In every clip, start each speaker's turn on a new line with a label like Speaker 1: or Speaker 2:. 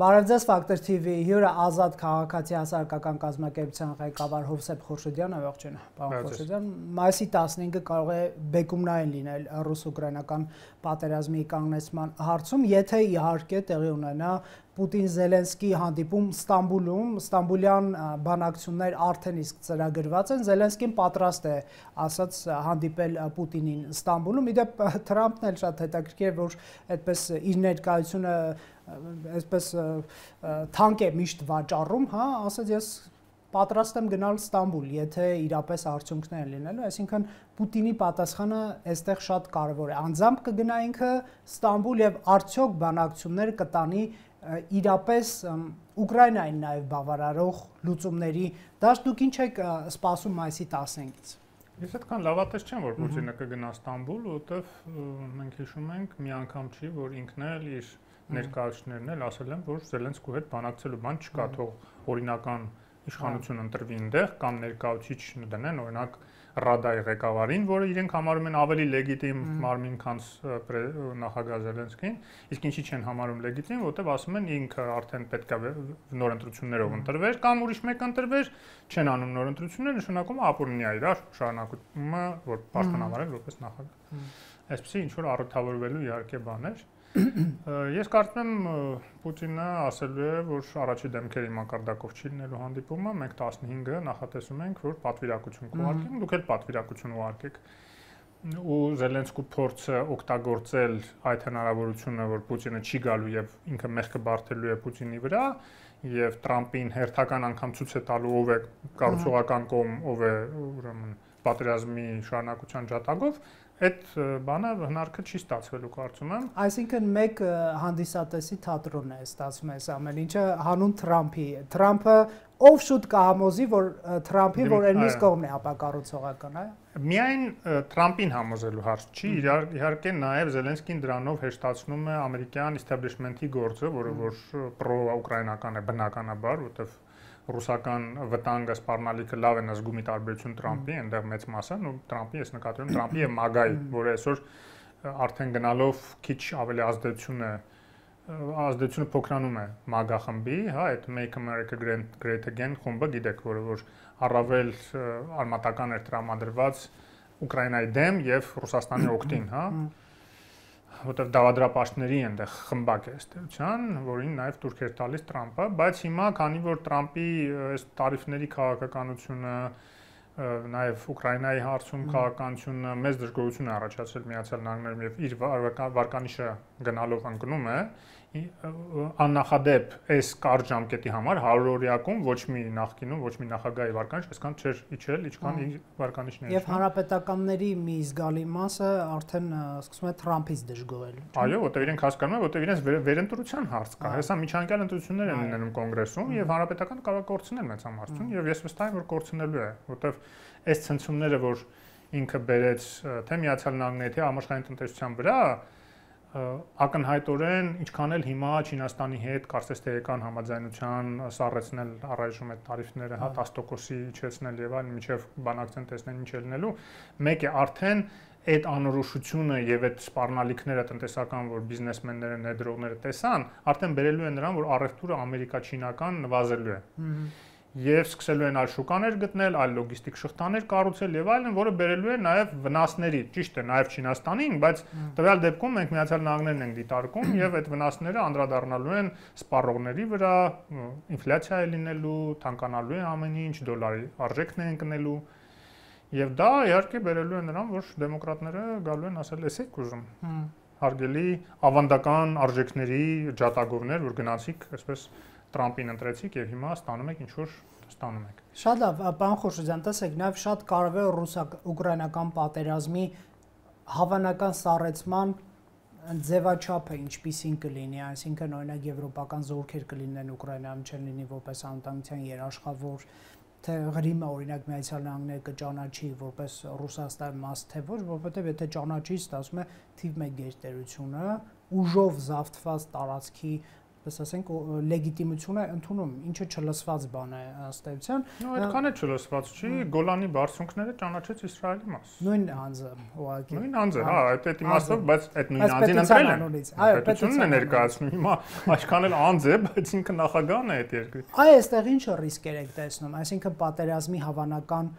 Speaker 1: Բարև ձեզ, Ֆակտոր TV հյուրը Ազատ քաղաքացի հասարակական կազմակերպության ղեկավար Հովսեփ Խորշոդյանը, ողջույն, պարոն Խորշոդյան, մայիսի 15-ը կարող է բեկումնային լինել ռուս-ուկրաինական պատերազմի կանգնեցման հարցում, եթե իհարկե տեղի ունենա Պուտին-Զելենսկի հանդիպում Ստամբուլում, ստամբուլյան բանակցություններ արդեն իսկ ծրագրված են, Զելենսկին պատրաստ է ասած հանդիպել Պուտինին Ստամբուլում, իդեպ Թրամփն էլ շատ հետաքրքիր է, որ այդպես իր ներկայությունը այսպես թանկ է միշտ վաճառում, հա, ասած ես պատրաստ եմ գնալ Ստամբուլ, եթե իրապես արդյունքներ են լինելու, այսինքն Պուտինի պատասխանը այստեղ շատ կարևոր է, անձամբ կգնա ինքը Ստամբուլ եւ արդյոք բանակցությունները կտանի իրապես Ուկրաինային նաև բավարարող լուծումների դաշտ, դուք ինչ եք սպասում մայիսի 15-ից։
Speaker 2: Ես այդքան լավատես չեմ, որ Պուտինը կգնա Ստամբուլ, որովհետև մենք հիշում ենք մի անգամ չի, որ ինքն էլ իր ներկայացուցիչներն էլ ասել են, որ Զելենսկու հետ բանակցելու բան չկա, թող օրինական իշխանություն ընտրվի այնտեղ կամ ներկայացուցիչ դնեն, օրինակ Ռադայի ղեկավարին, որը իրենք համարում են ավելի լեգիտիմ մարմին, քան նախագահ Զելենսկին, իսկ ինչի չեն համարում լեգիտիմ, որովհետև ասում են ինքը արդեն պետք է նոր ընտրություններով ընտրվեր կամ ուրիշ մեկ ընտրվեր, չեն անում նոր ընտրություններ, նշանակում է ապօրինի է իր շարունակումը, որ պաշտոնավարել որպես նախագահ։ Այսպեսի ինչ որ առթավորվելու իհարկե բաներ։ Ես կարծում եմ Պուտինը ասելու է, որ առաջի դեմքերի մակարդակով չի լինելու հանդիպումը, մենք 15-ը նախատեսում ենք, որ պատվիրակություն կուղարկենք, դուք էլ պատվիրակություն ուղարկեք։ Ու Զելենսկու փորձը օգտագործել այդ հնարավորությունը, որ Պուտինը չի գալու եւ ինքը մեղքը բարթելու է Պուտինի վրա, եւ Տրամփին հերթական անգամ ցույց է տալու ով է կառուցողական կողմ, ով է ուրեմն պատերազմի շարունակության ջատագով, այդ բանը հնարքը չի ստացվելու, կարծում եմ։
Speaker 1: Այսինքն մեկ հանդիսատեսի թատրոն է ստացվում այս ամեն ինչը հանուն Թրամփի։ Թրամփը ով շուտ կհամոզի, որ Թրամփին, որ ելնից կողմն է ապակառուցողական, այո։
Speaker 2: Միայն Թրամփին համոզելու հարց չի, իհարկե նաև Զելենսկին դրանով հեշտացնում է ամերիկյան իստաբլիշմենթի գործը, որը որ պրո-ուկրաինական է բնականաբար, որովհետև ռուսական վտանգը սպառնալիքը լավ են զգում ի տարբերություն Տրամփի, այնտեղ մեծ մասը, ու Տրամփի ես նկատում եմ Տրամփի եւ Մագայի, որը այսօր արդեն գնալով քիչ ավելի ազդեցությունը փոքրանում է Մագա խմբի, հա, այդ Make America Great Again խումբը, գիտեք, որ առավել արմատական էր տրամադրված Ուկրաինայի դեմ եւ Ռուսաստանի օգտին, հա, որտեղ դավադրապաշտների այնտեղ խմբակ է ըստեյության, որին նաև թուրք էր տալիս Տրամփը, բայց հիմա քանի որ Տրամփի այս տարիֆների քաղաքականությունը, նաև Ուկրաինայի հարցում քաղաքականությունը մեծ դժգոհություն է առաջացրել Միացյալ Նահանգներում եւ իր վարկանիշը գնալով ընկնում է, աննախադեպ այս կարճ ժամկետի համար 100-օրյակում ոչ մի նախկինում, ոչ մի նախագահի վարկանիշ այսքան չէր իջել, ինչքան իր վարկանիշն է։
Speaker 1: Եվ հանրապետականների մի զգալի մասը արդեն սկսում է Թրամփից դժգոհել։
Speaker 2: Այո, որտեղ իրենք հասկանում են, որտեղ իրենց վերընտրության հարց կա։ Հեսա միջանկյալ ընտրություններ են լինում կոնգրեսում եւ հանրապետական կարող է կորցնել մեծամասնություն եւ ես վստահ եմ, որ կորցնելու է, որտեղ այս ցնցումները, որ ինքը բերեց թե Միացյալ Նահանգների, թե համաշխարհային տնտեսության վրա, ակնհայտորեն ինչքան էլ հիմա Չինաստանի հետ կարծես թե եկան համաձայնության սառեցնել առայժմ այդ տարիֆները, հա 10%-ի իջեցնել եւ այլն, միջև բանակցեն տեսնեն ինչ է լինելու, մեկ է արդեն այդ անորոշությունը եւ այդ սպառնալիքները տնտեսական, որ բիզնեսմենները, ներդրողները տեսան, արդեն բերելու է նրան, որ առևտուրը ամերիկա-չինական նվազելու է։ Եվ սկսելու են այլ շուկաներ գտնել, այլ լոգիստիկ շղթաներ կառուցել եւ այլն, որը բերելու է նաեւ վնասների, ճիշտ է, նաեւ Չինաստանին, բայց տվյալ դեպքում մենք Միացյալ Նահանգներն ենք դիտարկում եւ այդ վնասները անդրադառնալու են սպառողների վրա, ինֆլյացիա է լինելու, թանկանալու է ամեն ինչ, դոլարի արժեքն է ընկնելու եւ դա իհարկե բերելու է նրան, որ դեմոկրատները գալու են ասել, «Էսեք ուզում»։ Հարգելի ավանդական արժեքների ջատագովներ, որ գնացիք, այսպես Տրամփին ընտրեցիք եւ հիմա ստանում եք ինչ որ ստանում եք։
Speaker 1: Շատ լավ, պարոն Խորշոդյան, տեսեք, նաեւ շատ կարևոր է ռուս-ուկրաինական պատերազմի հավանական սառեցման ձևաչափը ինչպիսին կլինի, այսինքն օրինակ եվրոպական զորքեր կլինեն Ուկրաինայում, չեն լինի որպես անվտանգության երաշխավոր, թե Ղրիմը օրինակ Միացյալ Նահանգները կճանաչի որպես Ռուսաստանի մաս, թե ոչ, որովհետեւ եթե ճանաչի, ստացվում է թիվ 1 գերտերությունը, ուժով զավթված տարածքի այսպես ասենք, լեգիտիմություն է ընդունում, ինչը չլսված բան է ըստ էության։
Speaker 2: Նո, այդքան է չլսված չի, Գոլանի բարձունքները ճանաչեց Իսրայելի մաս։
Speaker 1: Նույն անձը, ուղղակի։
Speaker 2: Նույն անձը, հա, այդ իմաստով, բայց այդ նույն անձին ընտրել են։
Speaker 1: Այո,
Speaker 2: պետությունն է ներկայացնում, հիմա այսքան էլ անձ է, բայց ինքը նախագահն է այդ երկրի։
Speaker 1: Այ այստեղ ինչ ռիսկեր եք տեսնում, այսինքն պատերազմի հավանական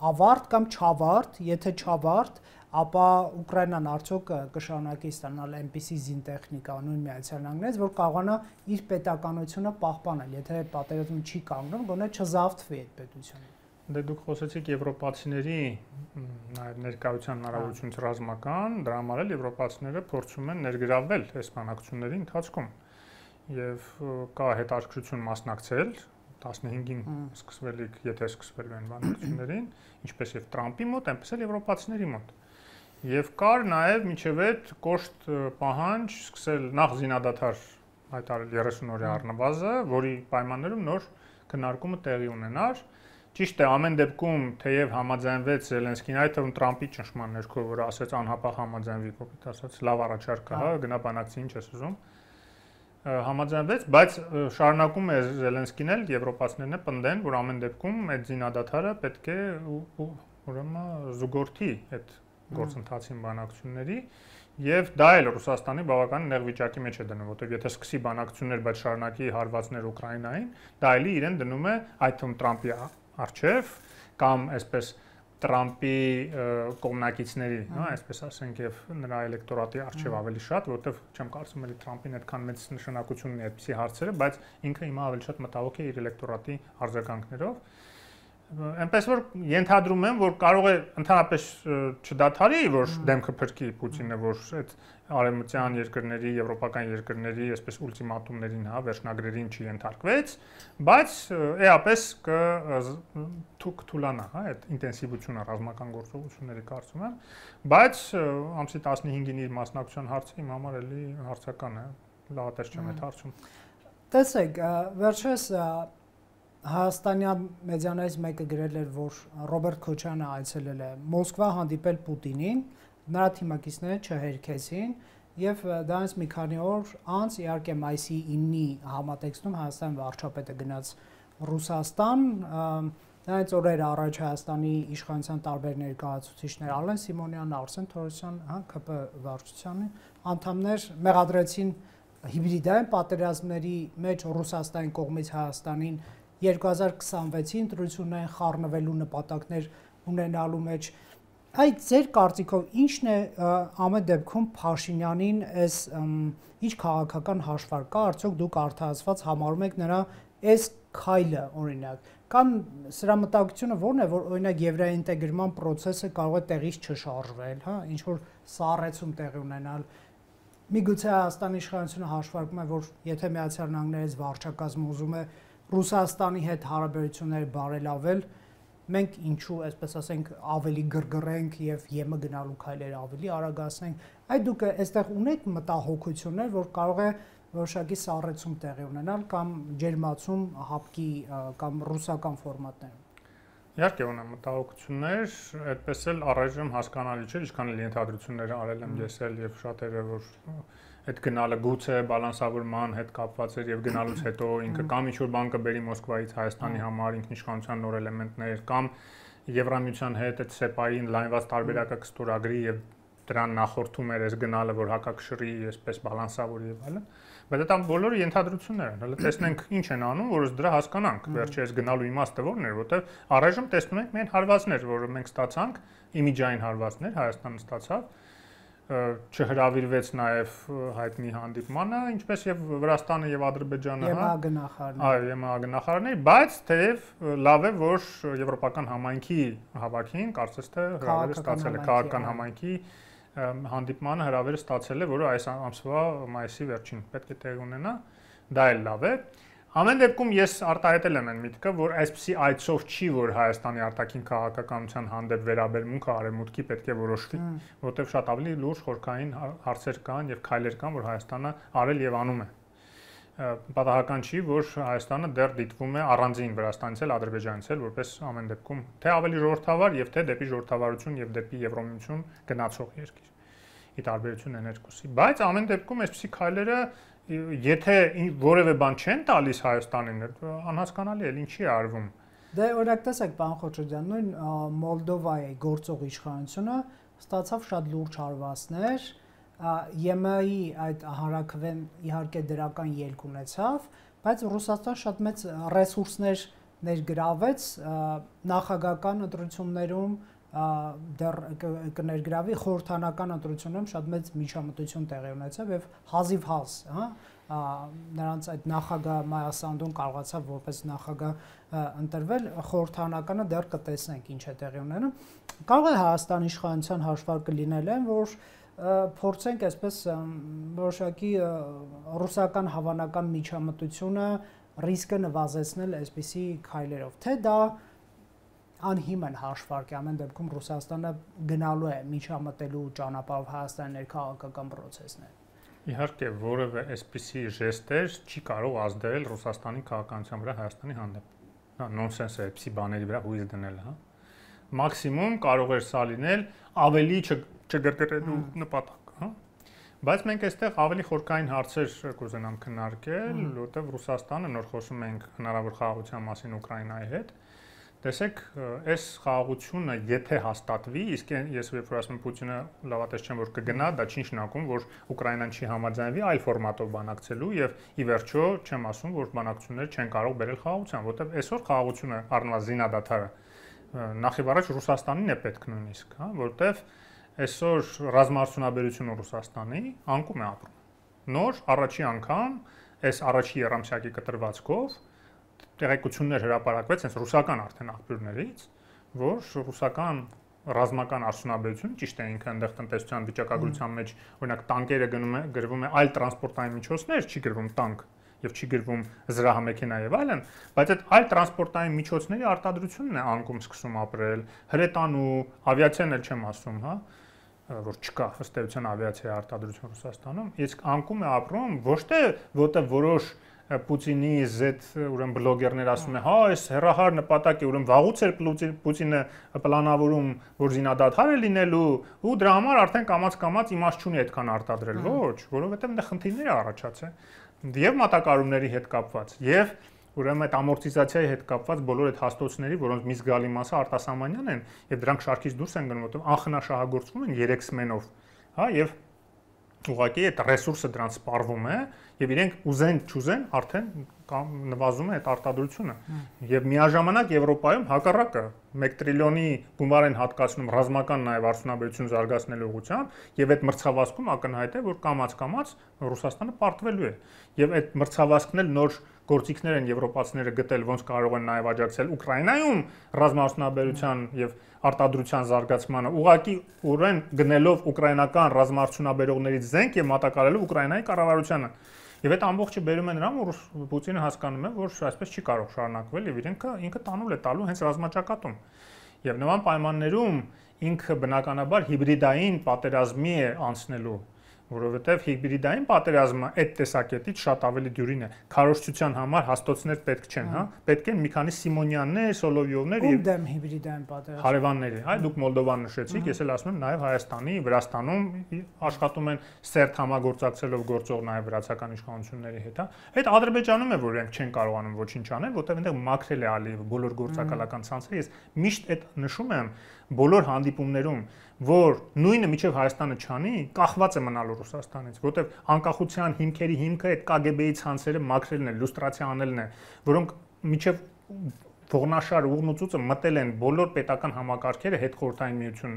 Speaker 1: ավարտ կամ չավարտ, եթե չավարտ, ապա Ուկրաինան արդյոք կշարունակի ստանալ այնպիսի զինտեխնիկա նույն Միացյալ Նահանգներից, որ կարողանա իր պետականությունը պահպանել, եթե պատերազմը չի կանգնում, գոնե չզավթվի այդ պետությունը։
Speaker 2: Դե դուք խոսեցիք եվրոպացիների նաև ներկայության հնարավորությունից ռազմական, դրա համար էլ եվրոպացիները փորձում են ներգրավվել այս բանակցությունների ընթացքում եւ կա հետաքրքրություն մասնակցել 15-ին սկսվելիք, եթե սկսվելու են բանակցություններին, ինչպես եւ Տրամպի մոտ, այնպես էլ եվրոպացիների մոտ։ Եվ կար նաև միջև այդ կոշտ պահանջ սկսել նախ զինադադար հայտարարել 30 օրյա առնվազն, որի պայմաններում նոր քննարկումը տեղի ունենար։ Ճիշտ է, ամեն դեպքում թեև համաձայնվեց Զելենսկին, այդ թվում Տրամպի ճնշման ներքո, որ ասաց անհապաղ համաձայնվի, կոպիտ ասած, լավ առաջարկ կա, գնա բանակցի, ինչ ես ուզում։ Համաձայնվեց, բայց շարունակում է Զելենսկին էլ եվրոպացիներն պնդեն, որ ամեն դեպքում այդ զինադադարը պետք է ուրեմն զուգորդի այդ գործընթացին բանակցությունների եւ դա էլ Ռուսաստանի բավական նեղ վիճակի մեջ է դնում, որտեղ եթե սկսի բանակցություններ, բայց շարունակի հարվածներ Ուկրաինային, դա էլի իրեն դնում է այդ թվում Տրամպի արչեւ կամ այսպես Տրամպի կողմնակիցների, հա, այսպես ասենք, եւ նրա էլեկտորատի արչեւ ավելի շատ, որովհետեւ չեմ կարծում էլի Տրամպին այդքան մեծ նշանակություն ունի այդպիսի հարցերը, բայց ինքը հիմա ավելի շատ մտահոգ է իր էլեկտորատի արձագանքներով։ Այնպես որ ենթադրում եմ, որ կարող է ընդհանրապես չդադարի, որ դեմքը փրկի Պուտինը, որ այդ արևմտյան երկրների, եվրոպական երկրների, այսպես ուլտիմատումներին, հա, վերջնագրերին չենթարկվեց, բայց էապես կթուլանա, հա, այդ ինտենսիվությունը ռազմական գործողությունների կարծում եմ, բայց ամսի 15-ին իր մասնակցության հարցը իմ համար էլի հարցական է, լավատես չեմ այդ հարցում։
Speaker 1: Տեսեք, վերջերս Հայաստանյան մեդիաներից մեկը գրել էր, որ Ռոբերտ Քոչյանը այցելել է Մոսկվա հանդիպել Պուտինին, նրա թիմակիցները չհերքեցին եւ դրանից մի քանի օր անց իհարկե մայիսի 9-ի համատեքստում Հայաստան վարչապետը գնաց Ռուսաստան, դրանից օրեր առաջ Հայաստանի իշխանության տարբեր ներկայացուցիչներ Ալեն Սիմոնյան, Արսեն Թորոսյան, ՀԿՊ վարչության անդամներ մեղադրեցին հիբրիդային պատերազմների մեջ Ռուսաստանի կողմից Հայաստանին 2026-ի ընտրություններին խառնվելու նպատակներ ունենալու մեջ։ Այդ ձեր կարծիքով ինչն է ամեն դեպքում Փաշինյանին այս ինչ քաղաքական հաշվար կա, արդյոք դուք արդարացված համարում եք նրա այս քայլը օրինակ, կամ սրա մտահոգությունը ո՞րն է, որ օրինակ եվրոինտեգրման process-ը կարող է տեղից չշարժվել, հա, ինչ որ սառեցում տեղի ունենալ։ Միգուցե Հայաստանի իշխանությունը հաշվարկում է, որ եթե Միացյալ Նահանգներից վարչակազմը ուզում է Ռուսաստանի հետ հարաբերությունները բարելավել, մենք ինչու, այսպես ասենք, ավելի գրգռենք եւ ԵՄ գնալու քայլերը ավելի արագացնենք։ Այդ դուք այստեղ ունեք մտահոգություններ, որ կարող է որոշակի սառեցում տեղի ունենալ կամ ջերմացում հապկի կամ ռուսական ֆորմատներում։
Speaker 2: Իհարկե ունեմ մտահոգություններ, այդպես էլ առայժմ հասկանալի չէ, ինչքան էլ ենթադրություններ արել եմ ես էլ եւ շատերը, որ այդ գնալը գուցե բալանսավորման հետ կապված էր եւ գնալուց հետո ինքը կամ ինչ-որ բան կբերի Մոսկվայից Հայաստանի համար ինքնիշխանության նոր էլեմենտներ կամ Եվրամիության հետ այդ ՍԵՊԱ-ին լայնված տարբերակը կստորագրի եւ դրան նախորդում էր այս գնալը, որ հակակշռի, այսպես բալանսավորի եւ այլն, բայց դա բոլորը ենթադրություններ են։ Հələ տեսնենք ինչ են անում, որ դրա հասկանանք։ Վերջի այս գնալու իմաստը ո՞րն էր, որտեղ առայժմ տեսնում ենք միայն հարվածներ, որը մենք ստացանք, իմիջային հարվածներ Հայաստանը ստացավ, չհրավիրվեց նաև հայտնի հանդիպմանը, ինչպես եւ Վրաստանը եւ Ադրբեջանը,
Speaker 1: հա։ ԵՄԱ-գնախարարներ։
Speaker 2: Այո, ԵՄԱ-գնախարարներ, բայց թեև լավ է, որ Եվրոպական համայնքի հավաքին, կարծես թե հրավերը ստացել է քաղաքական համայնքի հանդիպմանը հրավերը ստացել է, որը այս ամսվա մայիսի վերջին պետք է տեղի ունենա, դա էլ լավ է։ Ամեն դեպքում ես արտահայտել եմ այն միտքը, որ այսպիսի այցով չի, որ Հայաստանի արտաքին քաղաքականության հանդեպ վերաբերմունքը արևմուտքի պետք է որոշվի, որտեղ շատ ավելի լուրջ խորքային հարցեր կան եւ քայլեր կան, որ Հայաստանը արել եւ անում է։ Պատահական չի, որ Հայաստանը դեռ դիտվում է առանձին Վրաստանից էլ Ադրբեջանից էլ որպես ամեն դեպքում թե ավելի ժողովրդավար եւ թե դեպի ժողովրդավարություն եւ դեպի Եվրոմիություն գնացող երկիր։ Ի տարբերություն այն երկուսի, բայց ամեն դեպքում այսպիսի քայլերը եթե որևէ բան չեն տալիս Հայաստանին, անհասկանալի է, ինչի է արվում։
Speaker 1: Դե օրինակ տեսեք, պարոն Խոչոջյան, նույն Մոլդովայի գործող իշխանությունը ստացավ շատ լուրջ հարվածներ, ԵՄ-ի այդ հարաքվեն իհարկե դրական ելք ունեցավ, բայց Ռուսաստան շատ մեծ ռեսուրսներ ներգրավեց նախագահական ընտրություններում, դեռ կներգրավի խորհրդանական ընտրություններում շատ մեծ միջամտություն տեղի ունեցավ եւ հազիվ-հազ, նրանց այդ նախագահ Մայա Սանդուն կարողացավ որպես նախագահ ընտրվել, խորհրդանականը դեռ կտեսնենք ինչ է տեղի ունենում։ Կարող է Հայաստանի իշխանության հաշվարկը լինել այն, որ փորձենք այսպես որոշակի ռուսական հավանական միջամտությունը ռիսկը նվազեցնել այսպիսի քայլերով, թե դա անհիմն հաշվարկ է, ամեն դեպքում Ռուսաստանը գնալու է միջամտելու ճանապարհով Հայաստանի ներքաղաքական process-ները։
Speaker 2: Իհարկե, որևէ այսպիսի ժեստեր չի կարող ազդել Ռուսաստանի քաղաքականության վրա Հայաստանի հանդեպ։ Դա նոնսենս է, այդպիսի բաների վրա հույս դնելը, հա։ Մաքսիմում կարող էր սա լինել ավելի չգրգռելու նպատակ, հա։ Բայց մենք այստեղ ավելի խորքային հարցեր կուզենամ քննարկել, որտեղ Ռուսաստանը, նոր խոսում ենք հնարավոր խաղաղության մասին Ուկրաինայի հետ, տեսեք, այս խաղաղությունը եթե հաստատվի, իսկ ես երբ որ ասում եմ Պուտինը լավատես չեմ որ կգնա, դա չի նշանակում, որ Ուկրաինան չի համաձայնվի այլ ֆորմատով բանակցելու եւ ի վերջո չեմ ասում, որ բանակցությունները չեն կարող բերել խաղաղության, որտեղ այսօր խաղաղությունը առնվազն զինադադարը նախ եւ առաջ Ռուսաստանին է պետք նույնիսկ, հա, որտեղ այսօր ռազմաարդյունաբերությունը Ռուսաստանի անկում է ապրում։ Նոր առաջի անգամ այս առաջի երամսյակի կտրվածքով տեղեկություններ հրապարակվեց հենց ռուսական արդեն աղբյուրներից, որ ռուսական ռազմական արդյունաբերությունը ճիշտ է ինքը այնտեղ տնտեսության վիճակագրության մեջ, օրինակ տանկերը գրվում է այլ տրանսպորտային միջոցներ, չի գրվում տանկ եւ չի գրվում զրահամեքենա եւ այլն, բայց այդ այլ տրանսպորտային միջոցների արտադրությունն է անկում սկսում ապրել, հրետանու, ավիացիան էլ չեմ ասում, հա, որ չկա ըստ էության ավիացիայի արտադրություն Ռուսաստանում, իսկ անկում է ապրում ոչ թե որտեղ որոշ Պուտինի Z ուրեմն բլոգերներ ասում են, հա, այս հերահար նպատակ է, ուրեմն վաղուց էր Պուտինը պլանավորում, որ զինադադար է լինելու, ու դրա համար արդեն կամաց-կամաց իմաստ չունի այդքան արտադրել, ոչ, որովհետև դա խնդիրներ է առաջացել եւ մատակարարումների հետ կապված, եւ ուրեմն այդ ամորտիզացիայի հետ կապված բոլոր այդ հաստոցների, որոնց մի զգալի մասը արտասահմանյան են, եւ դրանք շարքից դուրս են գնում, որտեղ անխնաշահագործվում են 3 սմենով, հա, եւ ուղղակի այդ ռեսուրսը դրանց սպառվում է եւ իրենք ուզեն չուզեն արդեն նվազում է այդ արտադրությունը եւ միաժամանակ Եվրոպայում հակառակը 1 տրիլիոնի գումար են հատկացնում ռազմական նաեւ արդյունաբերություն զարգացնելու ուղղությամբ եւ այդ մրցավազքում ակնհայտ է որ կամաց-կամաց Ռուսաստանը պարտվելու է եւ այդ մրցավազքն էլ նոր գործիքներ են եվրոպացիները գտել ոնց կարող են նաեւ աջակցել Ուկրաինայում ռազմաարդյունաբերության եւ արտադրության զարգացմանը ուղղակի ուրեն գնելով ուկրաինական ռազմաարդյունաբերողներից զենք եւ մատակարարելով Ուկրաինայի կառավարությանը եւ այդ ամբողջը բերում է նրան որ Պուտինը հասկանում է որ այսպես չի կարող շարունակվել եւ ինքը տանուլ է տալու հենց ռազմաճակատում եւ նման պայմաններում ինքը բնականաբար հիբրիդային պատերազմի է անցնելու որովհետև հիբրիդային պատերազմը այդ տեսակետից շատ ավելի դյուրին է։ Քարոզչության համար հաստոցներ պետք չեն, հա։ Պետք են մի քանի Սիմոնյաններ, Սոլովյովներ
Speaker 1: եւ դեմ հիբրիդային պատերազմ։
Speaker 2: Հարևանների, այ դուք Մոլդովան նշեցիք, ես էլ ասում եմ նաեւ Հայաստանի, Վրաստանում աշխատում են սերտ համագործակցելով գործող նաեւ վրացական իշխանությունների հետ, հա։ Այդ Ադրբեջանում է որ իրենք չեն կարողանում ոչինչ անել, որտեղ այնտեղ մաքրել է Ալիևը բոլոր գործակալական ցանցերը, ես միշտ այդ նշում եմ բոլոր հանդիպումներում որ նույնը միջև Հայաստանը չանի, կախված է մնալու Ռուսաստանից, որտեղ անկախության հիմքերի հիմքը այդ KGB-ի ցանցերը մաքրելն է, լուստրացիա անելն է, որոնք միջև ողնաշար ուղնուծուցը մտել են բոլոր պետական համակարգերը հետ խորհրդային միություն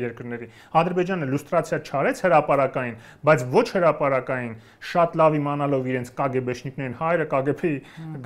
Speaker 2: երկրների։ Ադրբեջանը լուստրացիա չարեց հրապարակային, բայց ոչ հրապարակային, շատ լավ իմանալով իրենց KGB-շնիկներին, հայրը KGB-ի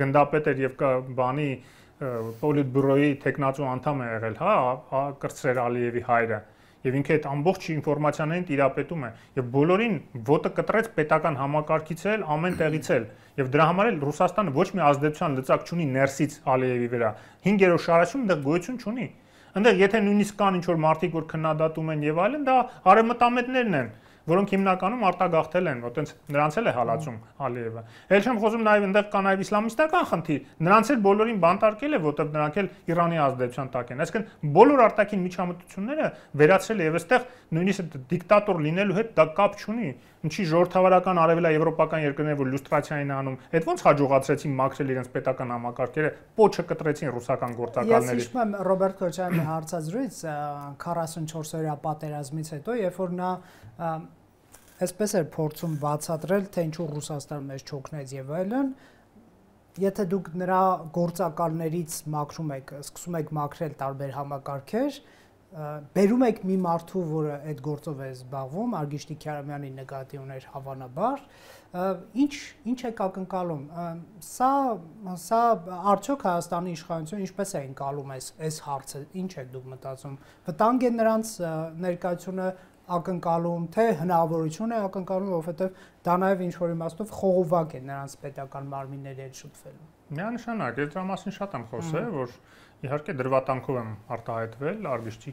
Speaker 2: գնդապետ էր եւ բանի Պոլիտբյուրոյի տեխնացու անդամ է եղել, հա, կրծրեր Ալիևի հայրը։ Եվ ինքը այդ ամբողջ ինֆորմացիաներին տիրապետում է եւ բոլորին ոտը կտրեց պետական համակարգից էլ ամեն տեղից էլ եւ դրա համար էլ Ռուսաստանը ոչ մի ազդեցության լծակ չունի ներսից Ալիևի վրա 5-րդ շարաշուն դա գոյություն չունի այնտեղ եթե նույնիսկ կան ինչ որ մարդիկ որ քննադատում են եւ այլն դա արևմտամետներն են որոնք հիմնականում արտագաղթել են, որտենց նրանց էլ է հալածում Ալիևը։ Էլ չեմ խոսում նաև այնտեղ կա նաև իսլամիստական խնդիր, նրանց էլ բոլորին բանտարկել է, որտեղ նրանք էլ Իրանի ազդեցության տակ են։ Այսինքն բոլոր արտաքին միջամտությունները վերացրել է եւ այստեղ նույնիսկ դիկտատոր լինելու հետ դա կապ չունի։ ինչի ժողովրդավարական արևելաեվրոպական երկրները որ լյուստրացիա են անում, այդ ոնց հաջողացրեցին մաքրել իրենց պետական համակարգերը, պոչը կտրեցին ռուսական գործակալների։
Speaker 1: Ես հիշում եմ Ռոբերտ Քոչարյանի հարցազրույց 44-օրյա պատերազմից հետո, երբ որ նա այսպես էր փորձում բացատրել, թե ինչու Ռուսաստանը մեզ չօգնեց եւ այլն, եթե դուք նրա գործակալներից մաքրում եք, սկսում եք մաքրել տարբեր համակարգեր, բերում եք մի մարդու, որը այդ գործով է զբաղվում, Արգիշտի Քյարամյանի նկատի ուներ հավանաբար, ինչ եք ակնկալում։ Սա արդյոք Հայաստանի իշխանությունը ինչպես է ընկալում այս հարցը, ինչ եք դուք մտածում։ Վտանգ է նրանց ներկայությունը ակնկալում, թե հնարավորություն է ակնկալում, որովհետև դա նաև ինչ-որ իմաստով խողովակ է նրանց պետական մարմինների հետ շփվելու։
Speaker 2: Միանշանակ, ես դրա մասին շատ եմ խոսել, որ իհարկե դրվատանքով եմ արտահայտվել Արգիշտի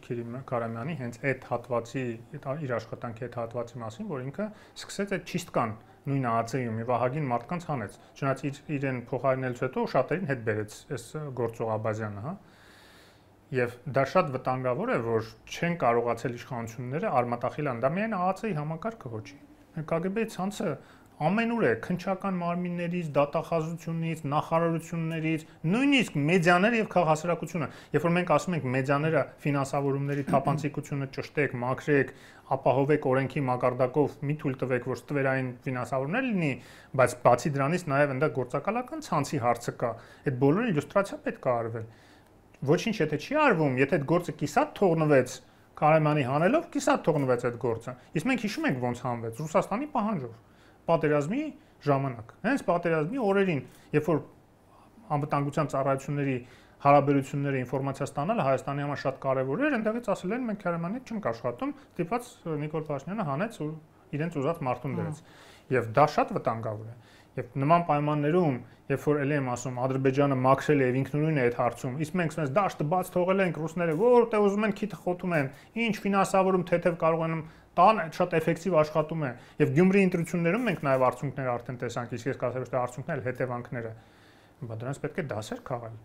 Speaker 2: Քարամյանի հենց այդ հատվածի, իր աշխատանքի այդ հատվածի մասին, որ ինքը սկսեց այդ չիստկան նույն ԱԱՑ-ում եւ ահագին մարդկանց հանեց։ Չնայած իրեն փոխարինելուց հետո շատերին հետ բերեց այս գործող Աբազյանը, հա։ Եվ դա շատ վտանգավոր է, որ չեն կարողացել իշխանությունները արմատախիլան, դա միայն ԱԱՑ-ի համակարգը ոչի։ ԿԳԲ-ի ցանցը ամենուր է, քննչական մարմիններից, դատախազությունից, նախարարություններից, նույնիսկ մեդիաները եւ քաղաքասարակությունը։ Երբ որ մենք ասում ենք մեդիաները ֆինանսավորումների թափանցիկությունը ճշտեք, մաքրեք, ապահովեք օրենքի մակարդակով, մի թույլ տվեք, որ ստվերային ֆինանսավորումներ լինի, բայց բացի դրանից նաեւ այնտեղ գործակալական ցանցի հարցը կա։ Այդ բոլորը իլյուստրացիա պետք է արվել։ Ոչինչ եթե չի արվում, եթե այդ գործը կիսատ թողնվեց Քարամյանի հանելով, կիսատ թողնվեց այդ գործը։ Իսկ մենք հիշում ենք ոնց հանվեց Ռուսաստանի պահանջով։ Պատերազմի ժամանակ։ Հենց պատերազմի օրերին, երբ որ անվտանգության ծառայությունների հարաբերությունները ինֆորմացիա ստանալը Հայաստանի համար շատ կարևոր էր, այնտեղից ասել են մենք Քարամյանի հետ չենք աշխատում, ստիպված Նիկոլ Փաշինյանը հանեց ու իրենց ուզած մարդուն դրեց։ Եվ դա շատ վտանգավոր է։ Եվ նման պայմաններում, երբ որ ելի եմ ասում, Ադրբեջանը մաքրել է եւ ինքնուրույն է այդ հարցում, իսկ մենք ասում ենք դաշտը բաց թողել ենք ռուսները, որտեղ ուզում են քիթը խոթում են, ինչ ֆինանսավորում թեթև կարող են տան, շատ էֆեկտիվ աշխատում է։ Եվ Գյումրի ընտրություններում մենք նաեւ արդյունքները արդեն տեսանք, իսկ ես կասեմ, որ արդյունքները հետևանքները։ Բայց դրանց պետք է դասեր քաղել։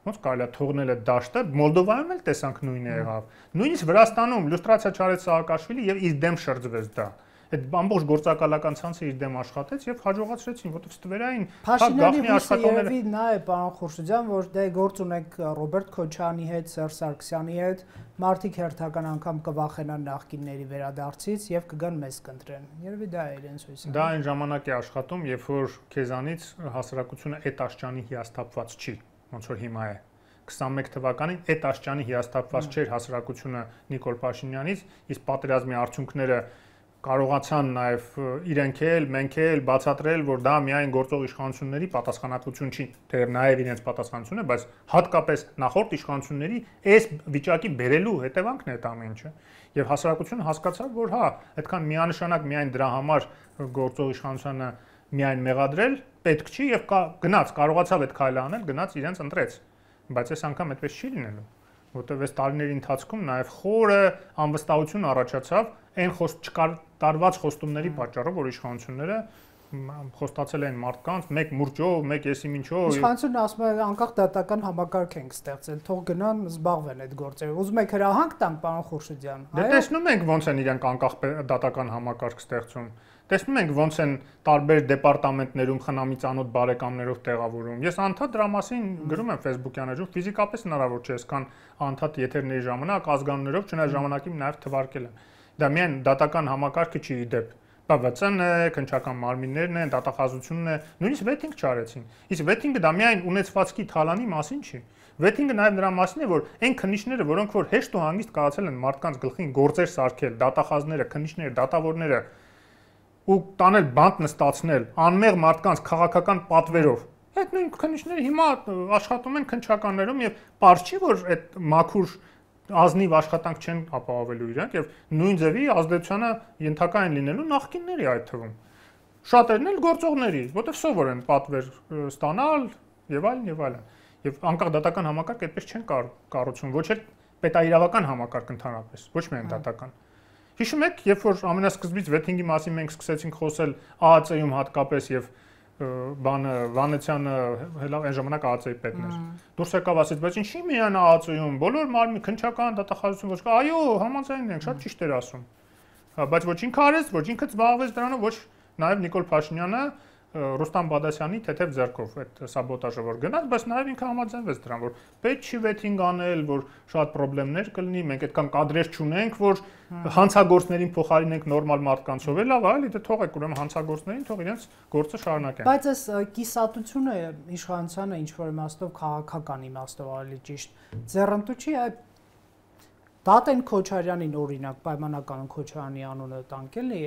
Speaker 2: Ոնց կարելի է թողնել այդ դաշտը, Մոլդովայում էլ տեսանք նույնը եղավ։ Նույնիսկ Վրաստանում լյուստրացիա չարեց Սաակաշվիլի եւ իր դեմ շրջվեց դա։ Այդ ամբողջ գործակալական ցանցը իր դեմ աշխատեց եւ հաջողացրեցին, որովհետեւ ստվերային
Speaker 1: գաղտնի աշխատողները նա է, պարոն Խուրշիդյան, որ դե գործ ունեք Ռոբերտ Քոչարյանի հետ, Սերժ Սարգսյանի հետ, մարդիկ հերթական անգամ կվախենան նախկինների վերադարձից եւ կգան մեզ կընտրեն։ Երևի դա է իրենց հույսը։
Speaker 2: Դա այն ժամանակ է աշխատում, երբ որ քեզանից հասարակությունը այդ աշճանի հիասթափված չի, ոնց որ հիմա է։ 21 թվականին այդ աշճանի հիասթափված չէր հասարակությունը Նիկոլ Փաշինյանից, իսկ պատերազմի արդյունքները կարողացան նաև իրենք էլ, մենք էլ բացատրել, որ դա միայն գործող իշխանությունների պատասխանատվություն չի, թեև նաև իրենց պատասխանատվություն է, բայց հատկապես նախորդ իշխանությունների այս վիճակի բերելու հետևանքն է այդ ամեն ինչը։ Եվ հասարակությունը հասկացավ, որ հա, այդքան միանշանակ միայն դրա համար գործող իշխանությունը միայն մեղադրել պետք չի եւ գնաց, կարողացավ այդ քայլը անել, գնաց իրենց ընտրեց։ Բայց այս անգամ այդպես չի լինելու, որտեղ այս տարիների ընթացքում նաև խորը անվստահություն առաջացավ այն չկատարված խոստումների պատճառով, որ իշխանությունները խոստացել են մարդկանց, մեկ մուրճով, մեկ եսի մինչով։
Speaker 1: Իշխանությունը ասում է անկախ դատական համակարգ ենք ստեղծել, թող գնան զբաղվեն այդ գործերով։ Ուզում եք հրահանգ տանք, պարոն Խուրշիդյան։
Speaker 2: Դե տեսնում ենք ոնց են իրենք անկախ դատական համակարգ ստեղծում։ Տեսնում ենք ոնց են տարբեր դեպարտամենտներում խնամի ծանոթ բարեկամներով տեղավորում։ Ես անդադ դրա մասին գրում եմ Facebook-յան էջում, ֆիզիկապես հնարավոր չէ, այսքան անդադ եթերների ժամանակ ազգանուններով չնայած ժամանակին նաև թվարկել եմ։ Դա միայն դատական համակարգը չի իդեպ։ ՊՎՑ-ն է, քննչական մարմիններն են, դատախազությունն է, նույնիսկ վեթինգ չարեցին։ Իսկ վեթինգը դա միայն ունեցվածքի թալանի մասին չի։ Վեթինգը նաև նրա մասին է, որ այն քննիչները, որոնք որ հեշտ ու հանգիստ կարողացել են մարդկանց գլխին գործեր սարքել, դատախազները, քննիչները, դատավորները ու տանել բանտ նստացնել անմեղ մարդկանց քաղաքական պատվերով։ Այդ նույն քննիչները հիմա աշխատում են քննչականներում եւ པարզ չի, որ այդ մաքուր ազնիվ աշխատանք չեն ապահովելու իրենք եւ նույն ձևի ազդեցությանը ենթակա են լինելու նախկինների այդ թվում։ Շատերն էլ գործողների, որտեղ սովոր են պատվեր ստանալ եւ այլն եւ այլն։ Եվ անկախ դատական համակարգ այդպես չեն կառուցում, ոչ էլ պետաիրավական համակարգ ընդհանրապես, ոչ միայն դատական։ Հիշում եք, երբ որ ամենասկզբից վեթինգի մասին մենք սկսեցինք խոսել ԱԱՑ-ում հատկապես եւ բանը Վանեցյանը այն ժամանակ ԱԱՑ-ի պետն էր։ Դուրս եկավ ասեց, բայց ինչի միայն ԱԱՑ-ում, բոլոր մարմին քննչական դատախազություն ոչ կա, այո, համաձայն ենք, շատ ճիշտ էր ասում։ բայց ոչ ինքը արեց, ոչ ինքը զբաղվեց դրանով, ոչ նաև Նիկոլ Փաշինյանը Ռուստամ Բադասյանի թեթև ձեռքով այդ սաբոտաժը որ գնաց, բայց նաև ինքը համաձայնվեց դրան, որ պետք չի վեթինգ անել, որ շատ խնդիրներ կլինի, մենք այդքան կադրեր չունենք, որ հանցագործներին փոխարինենք նորմալ մարդկանցով, լավ, այլ դե թողեք ուրեմն հանցագործներին, թող իրենց գործը շարունակեն։
Speaker 1: Բայց այս կիսատությունը իշխանությանը ինչ որ իմաստով քաղաքական իմաստով ավելի ճիշտ ձեռնտու չի, այ Դատեն Քոչարյանին օրինակ պայմանական Քոչարյանի անունը տանք էլի,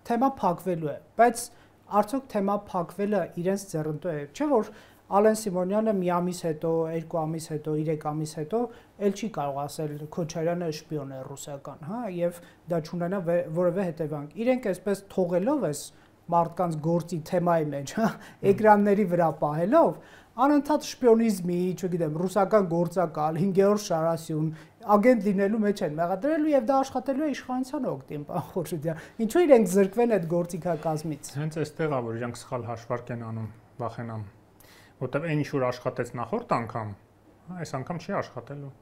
Speaker 1: թեմա փակվելու է, բայց արդյոք թեմա փակվելը իրենց ձեռնտու է, չէ՞ որ Ալեն Սիմոնյանը մի ամիս հետո, 2 ամիս հետո, 3 ամիս հետո էլ չի կարող ասել Քոչարյանը շպիոն է ռուսական, հա, եւ դա չունենա որևէ հետևանք։ Իրենք այսպես թողելով էս մարդկանց գործի թեմայի մեջ, հա, էկրանների վրա պահելով, անընդհատ շպիոնիզմի, չգիտեմ, ռուսական գործակալ, 5-րդ շարասյուն, ագենտ լինելու մեջ են մեղադրելու եւ դա աշխատելու է իշխանության օգտին, պարոն Խորշիդյան։ Ինչու իրենք զրկվեն այդ գործիքակազմից։
Speaker 2: Հենց այստեղ է, որ իրենք սխալ հաշվարկ են անում, վախենամ, որտեղ այն ինչ որ աշխատեց նախորդ անգամ, այս անգամ չի աշխատելու։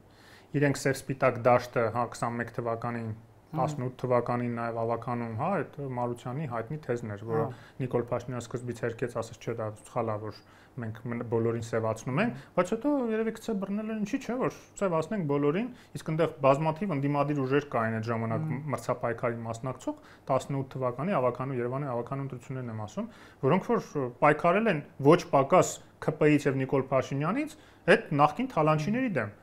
Speaker 2: Իրենք սև-սպիտակ դաշտը, հա, 21 թվականին 18 թվականին նաև ավականում, հա, այդ Մարությանի հայտնի թեզն էր, որը Նիկոլ Փաշինյանը սկզբից հերկեց, ասաց, չէ, դա սխալ է, որ մենք բոլորին սևացնում ենք, բայց հետո երևի գցե բռնել են, ինչի՞ չէ, որ սևացնենք բոլորին, իսկ այնտեղ բազմաթիվ ընդդիմադիր ուժեր կային այդ ժամանակ մրցապայքարի մասնակցող 18 թվականի ավականու Երևանի ավականու ընտրություններն եմ ասում, որոնք որ պայքարել են ոչ պակաս ԿՊ-ից եւ Նիկոլ Փաշինյանից այդ նախկին թալանչիների դեմ։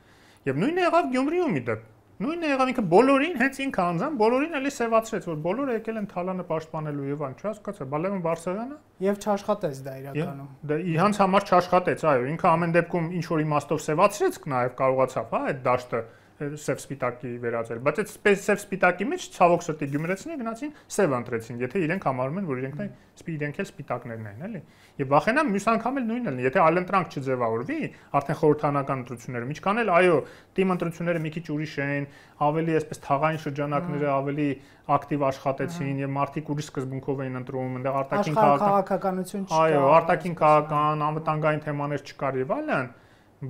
Speaker 2: Եվ նույնը եղավ Գյումրիում իդեպ։ Նույնը եղավ ինքը բոլորին, հենց ինքը անձամբ բոլորին էլի սևացրեց, որ բոլորը եկել են թալանը պաշտպանելու եւ այն, չհասկացա, Բալևն Բարսեղյանը
Speaker 1: եւ չաշխատեց դա իրականում։
Speaker 2: Դա իրանց համար չաշխատեց, այո, ինքը ամեն դեպքում ինչ որ իմաստով սևացրեց, նաեւ կարողացավ, հա, այդ դաշտը սև-սպիտակի վերածել, բայց այդ սև-սպիտակի մեջ ցավոք սրտի գյումրեցիները գնացին սև ընտրեցին, եթե իրենք համարում են, որ իրենք էլ սպիտակներն են, էլի։ Եվ վախենամ մյուս անգամ էլ նույնն է, եթե այլընտրանք չձևավորվի, արդեն խորհրդանական ընտրություններում, ինչքան էլ այո, թիմ ընտրությունները մի քիչ ուրիշ են, ավելի այսպես թաղային շրջանակները ավելի ակտիվ աշխատեցին եւ մարդիկ ուրիշ սկզբունքով էին ընտրում, այնտեղ արտաքին
Speaker 1: քաղաքականություն չկա։
Speaker 2: Այո, արտաքին քաղաքական, անվտանգային թեմաներ չկար եւ այլն,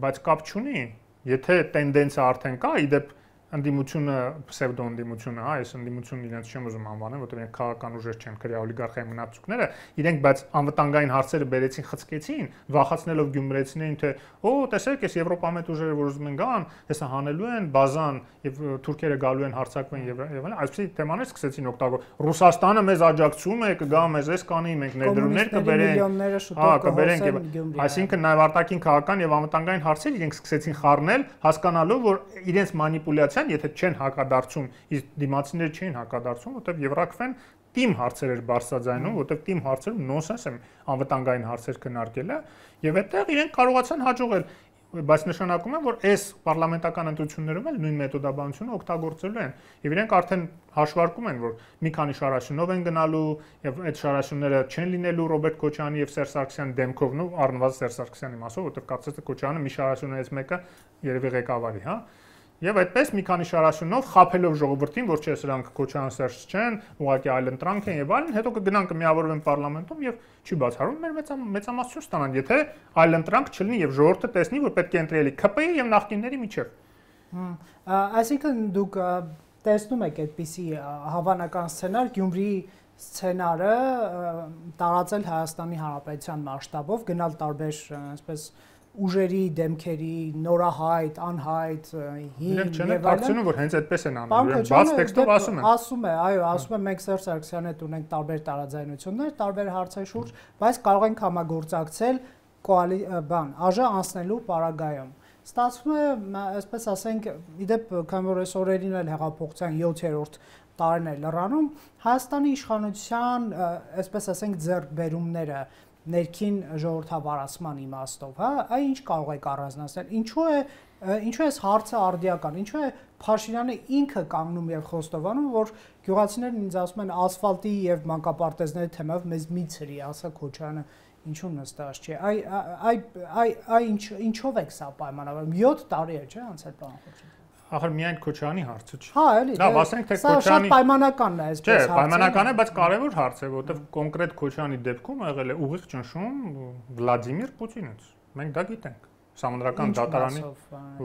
Speaker 2: բայց կապ չունի։ Եթե տենդենսը արդեն կա, իդեպ ընդդիմությունը, պսևդո ընդդիմությունը, հա, այս ընդդիմությունն իրենց չեմ ուզում անվանել, որտեղ իրենք քաղաքական ուժեր չեն, քրեա օլիգարխիայի մնացուկները, իրենք բայց անվտանգային հարցերը բերեցին, խցկեցին, վախացնելով գյումրեցիներին, թե օ, տեսեք, այս եվրոպամետ ուժերը, որ ուզում են գան, հեսա հանելու են բազան եւ թուրքերը գալու են հարձակվեն եւ այլն, այսպեսի թեմաներ սկսեցին օգտագործել։ Ռուսաստանը մեզ աջակցում է, կգա մեզ էս կանի, մենք ներդրումներ կբերենք, հա, կբերենք եւ այսինքն նաեւ արտաքին քաղաքական եւ անվտանգային հարցեր իրենք սկսեցին խառնել, հասկանալով, որ իրենց մանիպուլյացիան, եթե չեն հակադարձում, իսկ դիմացիները չէին հակադարձում, որտեղ Եվրակվեն թիմ հարցեր էր բարձրաձայնում, որտեղ թիմ հարցերում նոնսենս են անվտանգային հարցեր քննարկելը, եւ այդտեղ իրենք կարողացան հաջողել, բայց նշանակում է, որ այս պարլամենտական ընտրություններում էլ նույն մեթոդաբանությունը օգտագործելու են, եւ իրենք արդեն հաշվարկում են, որ մի քանի շարաշունով են գնալու, եւ այդ շարաշունները չեն լինելու Ռոբերտ Քոչարյանի եւ Սերժ Սարգսյանի դեմքով, նո առնվազն Սերժ Սարգսյանի մասով, որտեղ կացած է Քոչարյանը մի շարաշուններից մեկը երևի ղեկավարի, հա։ Եվ այդպես մի քանի շարաշունով խափելով ժողովրդին, որ չէ սրանք Քոչարյան Սերժ չեն, ուղղակի այլընտրանք են եւ այլն, հետո կգնան կմիավորվեն պարլամենտում եւ չի բացառում մեր մեծամասնություն ստանան, եթե այլընտրանք չլինի եւ ժողովուրդը տեսնի, որ պետք է ընտրելի ԿՊ-ի եւ նախկինների միջեւ։
Speaker 1: Այսինքն դուք տեսնում եք այդպիսի հավանական սցենար, Գյումրիի սցենարը տարածել Հայաստանի Հանրապետության մասշտաբով, գնալ տարբեր այսպես ուժերի, դեմքերի, նորահայտ, անհայտ, հին
Speaker 2: եւ այլն։ Կարծում եմ, որ հենց այդպես են անում, բաց տեքստով ասում են։
Speaker 1: Ասում է, այո, ասում է մենք Սերժ Սարգսյանի հետ ունենք տարբեր տարաձայնություններ, տարբեր հարցերի շուրջ, բայց կարող ենք համագործակցել ԱԺ անցնելու պարագայում։ Ստացվում է, այսպես ասենք, իդեպ քանի որ այս օրերին էլ հեղափոխության 7-րդ տարին է լրանում, Հայաստանի իշխանության, այսպես ասենք, ձեռքբերումները ներքին ժողովրդավարացման իմաստով, հա, այ ինչ կարող եք առանձնացնել, ինչու է այս հարցը արդիական, ինչու է Փաշինյանը ինքը կանգնում եւ խոստովանում, որ գյուղացիներն ինձ ասում են ասֆալտի եւ մանկապարտեզների թեմայով մեզ մի ցրի, ասա Քոչարյանը ինչու նստած չէ, ինչով եք սա պայմանավորում, 7 տարի է, չէ, անցել պարոն Խոչարյան։
Speaker 2: Ախր միայն Քոչարյանի հարցը չէ։
Speaker 1: Հա, էլի։
Speaker 2: Լավ, ասենք թե
Speaker 1: Քոչարյանի Սա շատ պայմանականն է, այսպես
Speaker 2: հարցը։ Չէ, պայմանական է, բայց կարևոր հարց է, որովհետև կոնկրետ Քոչարյանի դեպքում եղել է ուղիղ ճնշում Վլադիմիր Պուտինից։ Մենք դա գիտենք։ Սահմանադրական դատարանի,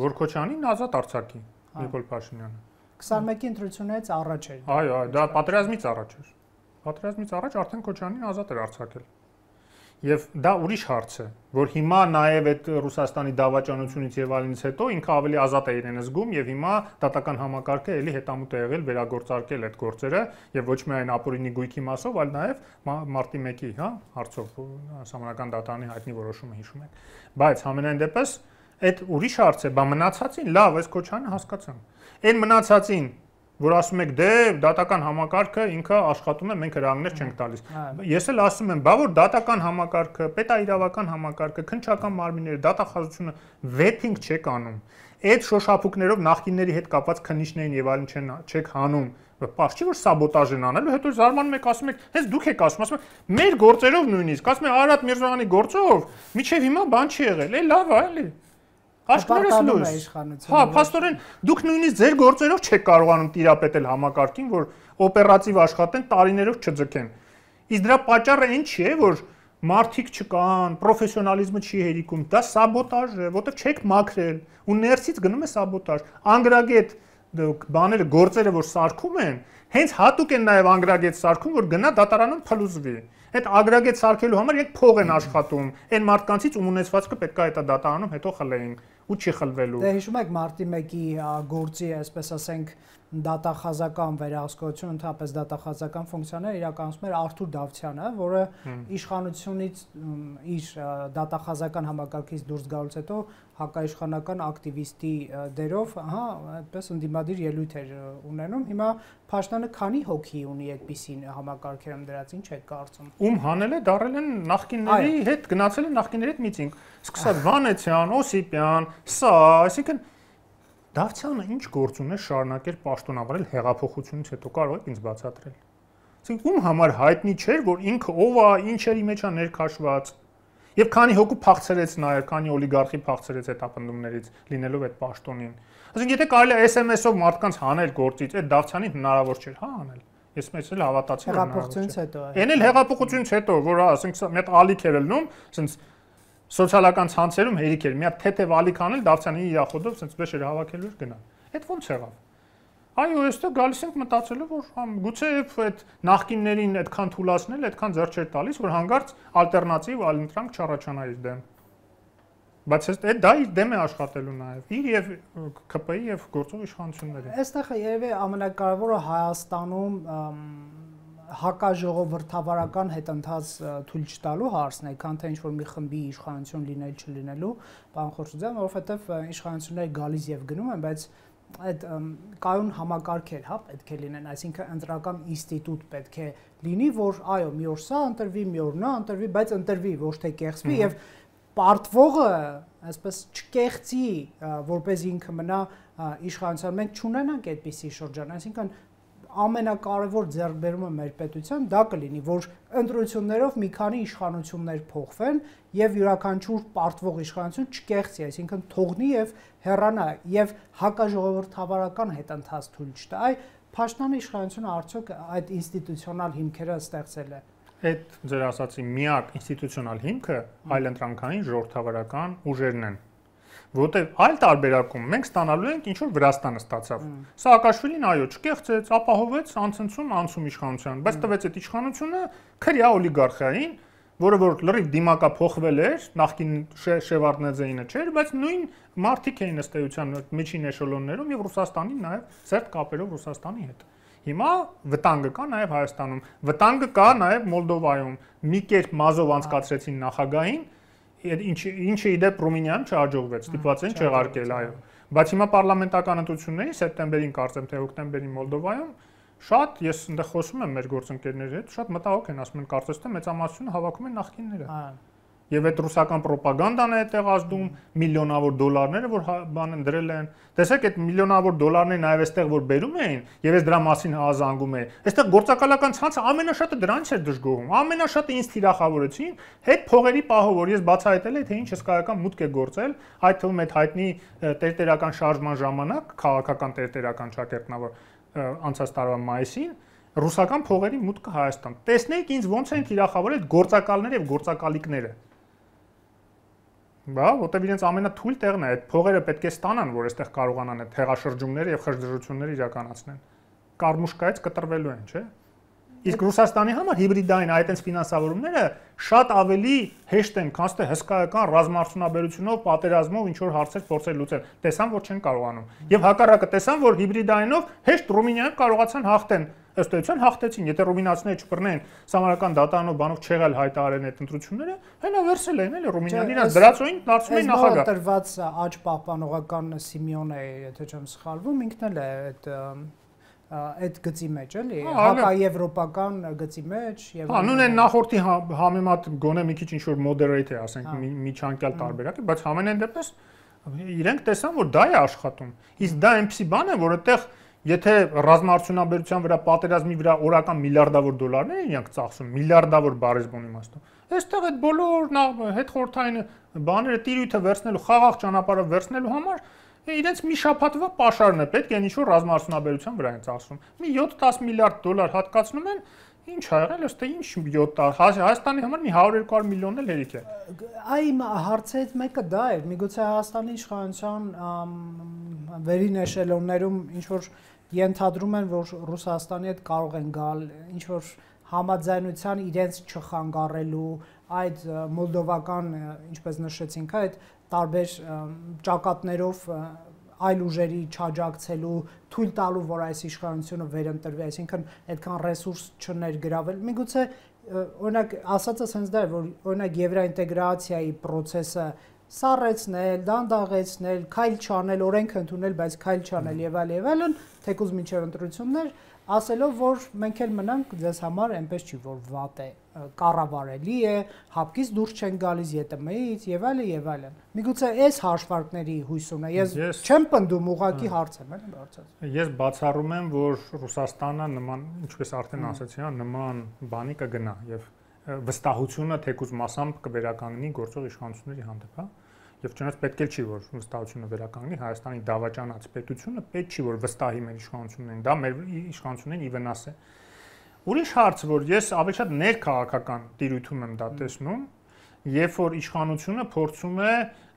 Speaker 2: որ Քոչարյանին ազատ արձակի Նիկոլ Փաշինյանը։
Speaker 1: 21-ի ընտրություններից առաջ էր։
Speaker 2: Այո, դա պատերազմից առաջ էր։ Պատերազմից առաջ արդեն Քոչարյանին ազատ էր արձակել։ Եվ դա ուրիշ հարց է, որ հիմա նաև այդ Ռուսաստանի դավաճանությունից եւ այլնից հետո ինքը ավելի ազատ է իրեն զգում եւ հիմա դատական համակարգը էլի հետամուտ է եղել վերագործարկել այդ գործերը եւ ոչ միայն ապօրինի գույքի մասով, այլ նաև մարտի 1-ի, հարցով համանական դատարանի հայտնի որոշումը հիշում եք։ Բայց համենայն դեպս այդ ուրիշ հարց է, բա մնացածին լավ, այս Քոչարյանը հասկացան։ Այն մնացածին որ ասում եք դե դատական համակարգը ինքը աշխատում է, մենք հրահանգներ չենք տալիս։ Ես էլ ասում եմ, բա որ դատական համակարգը, պետաիրավական համակարգը, քննչական մարմինները, դատախազությունը վեթինգ չեք անում։ Այդ շոշափուկներով նախկինների հետ կապված քննիչներին եւ այլն չեք հանում։ Պարզ չի որ սաբոտաժ են անելու, հետո զարմանում եք, ասում եք, հենց դուք եք ասում եք, մեր գործերով նույնիսկ, ասում եք Արարատ Միրզոյանի գործով, միջև հիմա բան չի եղել, լավ է, էլի։ Աշխարհս լույս։ Հա, փաստորեն դուք նույնիսկ ձեր գործերով չեք կարողանում տիրապետել համակարգին, որ օպերատիվ աշխատեն, տարիներով չձգեն։ Իսկ դրա պատճառը ինչ է, որ մարդիկ չկան, պրոֆեսիոնալիզմը չի հերիքում, դա սաբոտաժ է, որտեղ չեք մաքրել, ու ներսից գնում է սաբոտաժ։ Անգրագետ բաները, գործերը, որ սարքում են, հենց հատուկ են նաև անգրագետ սարքում, որ գնա դատարանում փլուզվի։ Այդ ագրագետ սարքելու համար իրենք փող են աշխատում, այն մարդկանցից ում ունեցվածքը պետք է այդ դատարանում հետո խլեին ու չի խլվելու։
Speaker 1: Դե հիշում եք մարտի 1-ի գործի, այսպես ասենք, դատախազական վերահսկողություն, ընդհանրապես դատախազական ֆունկցիաները իրականացնում էր Արթուր Դավթյանը, որը իշխանությունից իր դատախազական համակարգից դուրս գալուց հետո հակաիշխանական ակտիվիստի դերով, այդպես ընդդիմադիր ելույթ էր ունենում։ Հիմա Փաշինյանը քանի հոգի ունի այդպիսին համակարգերում դրած, ինչ եք կարծում։
Speaker 2: Ում հանել է, դարել են նախկինների հետ, գնացել են նախկինների հետ միտինգ։ Սկսած Վանեցյան, Օսիպյան, սա, այսինքն Դավթյանը ինչ գործ ուներ շարունակել պաշտոնավարել հեղափոխությունից հետո կարող եք ինձ բացատրել։ Այսինքն ում համար հայտնի չէր, որ ինքը ով է, ինչերի մեջ է ներքաշված, եւ քանի հոգու փախցրեց նաեւ, քանի օլիգարխի փախցրեց այդ ապնդումներից, լինելով այդ պաշտոնին։ Այսինքն եթե կարելի է SMS-ով մարդկանց հանել գործից, այդ Դավթյանին հնարավոր չէր, հանել։ Ես մեծ էլ հավատացի
Speaker 1: հեղափոխությունից հետո։
Speaker 2: Էն էլ հեղափոխությունից հետո, որ ասենք մի հատ ալիք էր ելնում, ասենց սոցիալական ցանցերում հերիք էր, մի հատ թեթև ալիք անել Դավթյանի իրախոդով, ասենց վեշերը հավաքելու էր գնալ։ Այդ ո՞նց եղավ։ Այո, այստեղ գալիս ենք մտածելու, որ գուցե այդ նախկիններին այդքան թուլացնել, այդքան ձեռ չէր տալիս, որ հանգարց ալտերնատիվ այլընտրանք չառաջանա իր դեմ։ Բայց դա իր դեմ է աշխատելու նաև, իր եւ ԿՊ-ի եւ գործող իշխանությունների։
Speaker 1: Այստեղ երևի ամենակարևորը Հայաստանում հակաժողովրդավարական հետընթաց թույլ չտալու հարցն է, քան թե ինչ-որ մի խմբի իշխանություն լինել չլինելու, պարոն Խորշիդյան, որովհետև իշխանությունները գալիս եւ գնում են, բայց այդ կայուն համակարգեր, պետք է լինեն, այսինքն ընտրական ինստիտուտ պետք է լինի, որ այո, մի օր սա ընտրվի, մի օր նա ընտրվի, բայց ընտրվի, ոչ թե կեղծվի եւ պարտվողը, այսպես չկեղծի, որպես ինքը մնա իշխանության։ Մենք չունենանք այդպիսի շրջան, այսինքն ամենակարևոր ձեռքբերումը մեր պետության դա կլինի, որ ընտրություններով մի քանի իշխանություններ փոխվեն եւ յուրաքանչյուր պարտվող իշխանություն չկեղծի, այսինքն թողնի եւ հեռանա եւ հակաժողովրդավարական հետընթաց թույլ չտա։ Այ Փաշինյանի իշխանությունը արդյոք այդ ինստիտուցիոնալ հիմքերը ստեղծել է։
Speaker 2: Այդ ձեր ասացի միակ ինստիտուցիոնալ հիմքը այլընտրանքային ժողովրդավարական ուժերն են։ Որտեւ այլ տարբերակում մենք ստանալու ենք ինչ որ Վրաստանը ստացավ։ Սաակաշվիլին այո չկեղծեց, ապահովեց անցում իշխանության, բայց տվեց այդ իշխանությունը քրյա օլիգարխիային, որը որ լրիվ դիմակափոխվել էր, նախկին Շևարդնեձեինը չէր, բայց նույն մարդիկ էին ըստ էության միջին էշելոններում եւ Ռուսաստանի նաեւ սերտ կապերով Ռուսաստանի հետ։ Հիմա վտանգը կա նաեւ Հայաստանում, վտանգը կա նաեւ Մոլդովայում։ Մի կերպ մազով անցկացրեցին նախագահին, ինչը իդեպ Ռումինիայում չհաջողվեց, ստիպված են չեղարկել, այո։ Բայց հիմա պարլամենտական ընտրությունների սեպտեմբերին կարծեմ թե հոկտեմբերին Մոլդովայում շատ ես այնտեղ խոսում եմ մեր գործընկերների հետ, շատ մտահոգ են, ասում են կարծես թե մեծամասնությունը հավաքում են նախկինները։ Եվ այդ ռուսական ռոպագանդան է այդտեղ ազդում, միլիոնավոր դոլարները, որ բան են դրել են։ Տեսեք, այդ միլիոնավոր դոլարները նաև այստեղ որ բերում էին, եւ ես դրա մասին հազանգում եմ։ Այստեղ գործակալական ցանցը ամենաշատը դրանից էր դժգոհում, ամենաշատը ինձ թիրախավորեցին, հետ փողերի պահով, որ ես բացահայտել եմ, թե ինչ հսկայական մուտք է գործել, այդ թվում այդ հայտնի տերտերական շարժման ժամանակ, քաղաքական տերտերական ճակերտնավոր անցած տարվա մայիսին, ռուսական փողերի մուտքը Հայաստան։ Տեսնեիք ինձ ոնց են թիրախավորել գործակալները եւ գործակալիկները։ Բա, որտեղ իրենց ամենաթույլ տեղն է, այդ փողերը պետք է ստանան, որ այստեղ կարողանան այդ հեղաշրջումները եւ խժդժությունները իրականացնեն։ Կարմուշկայից կտրվելու են, չէ՞։ Իսկ Ռուսաստանի համար հիբրիդային այդտենց ֆինանսավորումները շատ ավելի հեշտ են, քան թե հսկայական ռազմարդյունաբերությունով, պատերազմով ինչ որ հարցեր փորձել լուծել։ Տեսան, որ չեն կարողանում։ Եվ հակառակը տեսան, որ հիբրիդայինով հեշտ Ռումինիայում կարողացան հաղթեն։ Ըստ էության հաղթեցին, եթե ռումինացիները չբռնեն սահմանական դատարանով բանով չեղալ հայտարարեն այդ ընտրությունները, հենա վերցել են էլի Ռումինիան իրաց դրածոին դարձնում են նախագահ։
Speaker 1: Տրված աճ պահպանողական Սիմեոնը, եթե չեմ սխալվում, ինքն էլ է այդ գծի մեջ էլի, հակաեվրոպական գծի մեջ եւ
Speaker 2: նույն այն նախորդի համեմատ գոնե մի քիչ ինչ որ moderate է, ասենք միջանկյալ տարբերակ է, բայց համենայն դեպս իրենք տեսան, որ դա է աշխատում։ Իսկ դա այնպեսի բան է, որ այդտեղ եթե ռազմարդյունաբերության վրա, պատերազմի վրա օրական միլիարդավոր դոլարներ են իրանք ծախսում, միլիարդավոր բարեզբոն իմաստով, այստեղ այդ բոլոր հետխորհրդային բաները տիրույթը վերցնելու, խաղաղ ճանապարհը վերցնելու համար իրենց մի շաբաթվա պաշարն է պետք է ինչ-որ ռազմարդյունաբերության վրա են ծախսում։ Մի 7-10 միլիարդ դոլար հատկացնում են, ինչ ա եղել, ըստ ինչ 7 Հայաստանի համար մի 100-200 միլիոն էլ հերիք է։
Speaker 1: Այ հարցերից մեկը դա է, միգուցե Հայաստանի իշխանության վերին էշելոններում ինչ որ ենթադրում են, որ Ռուսաստանի հետ կարող են գալ ինչ որ համաձայնության իրենց չխանգարելու այդ մոլդովական, ինչպես նշեցինք, այդ տարբեր ճակատներով այլ ուժերի չաջակցելու, թույլ տալու, որ այս իշխանությունը վերընտրվի, այսինքն այդքան ռեսուրս չներգրավել։ Միգուցե օրինակ ասածս հենց դա է, որ օրինակ եվրոինտեգրացիայի process-ը սառեցնել, դանդաղեցնել, քայլ չանել, օրենք ընդունել, բայց քայլ չանել եւ այլն, թեկուզ մինչեւ ընտրություններ, ասելով, որ մենք էլ մնանք ձեզ համար այնպես չի, որ վատ է, կառավարելի է, հապկից դուրս չեն գալիս ԵՏՄ-ից եւ այլն։ Միգուցե այս հաշվարկների հույս ունե։ Ես չեմ պնդում, ուղղակի հարց եմ, էլի հարցած։
Speaker 2: Ես բացառում եմ, որ Ռուսաստանը նման, ինչպես արդեն ասացի, նման բանի կգնա եւ վստահությունը թեկուզ մասամբ կվերականգնի գործող իշխանությունների հանդեպ, հա։ Եվ չնայած պետք է չի, որ վստահությունը վերականգնի, Հայաստանի դավաճանած պետությունը պետք չի, որ վստահի մեր իշխանություններին, դա մեր իշխանություններին ի վնաս է։ Ուրիշ հարց, որ ես ավելի շատ ներքաղաքական տիրույթում եմ դա տեսնում, երբ որ իշխանությունը փորձում է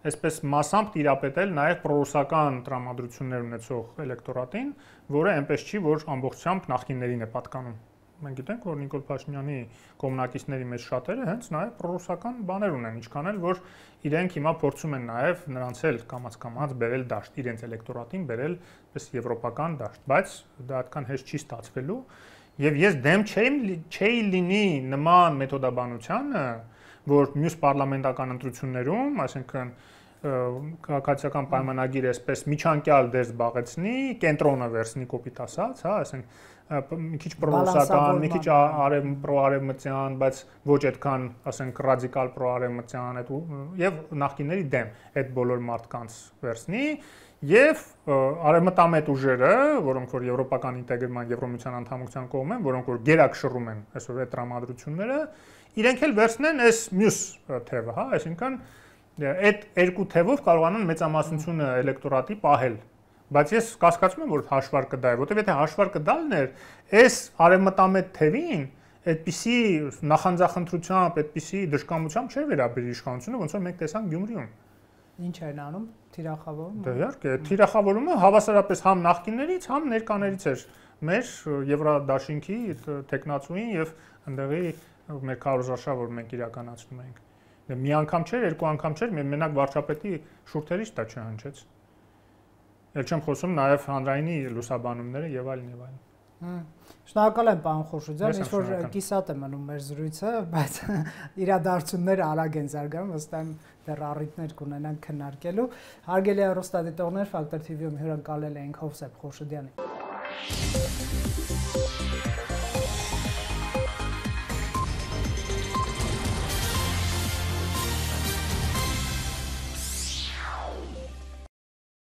Speaker 2: այսպես մասամբ տիրապետել նաև պրոռուսական տրամադրություններ ունեցող էլեկտորատին, որը այնպես չի, որ ամբողջությամբ նախկիններին է պատկանում։ Մենք գիտենք, որ Նիկոլ Փաշինյանի կոմունակիստների մեջ շատերը հենց նաև պրոռուսական բաներ ունեն, ինչքան էլ որ իրենք հիմա փորձում են նաև նրանց էլ կամաց-կամաց բերել դաշտ, իրենց էլեկտորատին բերել պես եվրոպական դաշտ, բայց դա այդքան հեշտ չի ստացվելու, եւ ես դեմ չէի լինի նման մեթոդաբանությանը, որ մյուս պարլամենտական ընտրություններում, այսինքն քաղաքացիական պայմանագիրը այսպես միջանկյալ դեր զբաղեցնի, կենտրոնը վերցնի կոպիտ ասած, հա, այսինքն մի քիչ պրոռուսական, մի քիչ պրոարևմտյան, բայց ոչ այդքան, ասենք, ռադիկալ պրոարևմտյան, եւ նախկինների դեմ այդ բոլոր մարդկանց վերցնի եւ արևմտամետ ուժերը, որոնք որ եվրոպական ինտեգրման, Եվրոմիության անդամության կողմ են, որոնք որ գերակշռում են այսօր այդ տրամադրությունները, իրենք էլ վերցնեն այս մյուս թևը, հա, այսինքն այդ երկու թևով կարողանան մեծամասնությունը էլեկտորատի պահել։ Բայց ես կասկածում եմ, որ հաշվարկը դա է, որտեղ եթե հաշվարկը դալն էր, այս արևմտամետ թևին այդպիսի նախանձախնդրությամբ, այդպիսի դժկամությամբ չէր վերաբերի իշխանությունը, ոնց որ մենք տեսանք Գյումրիում։
Speaker 1: Ինչ են անում, թիրախավորում։
Speaker 2: Դե իհարկե, թիրախավորումը հավասարապես համ նախկիններից, համ ներկաներից էր մեր Եվրադաշինքի տեխնացուին եւ ընդեղի մեր քարոզարշավ, որ մենք իրականացնում ենք։ Դե մի անգամ չէր, երկու անգամ չէր, մենակ վարչապետի շուրթերից դա չհնչեց։ Էլ չեմ խոսում նաև հանրայինի լուսաբանումները եւ այլն եւ այլն։
Speaker 1: Շնորհակալ եմ, պարոն Խորշուդյան, ինչ որ կիսատ է մնում մեր զրույցը, բայց իրադարձությունները արագ են զարգանում, վստահ եմ դեռ առիթներ կունենանք քննարկելու։ Հարգելի հեռուստադիտողներ, Factor TV-ում հյուրընկալել էինք Հովսեփ Խորշուդյանին։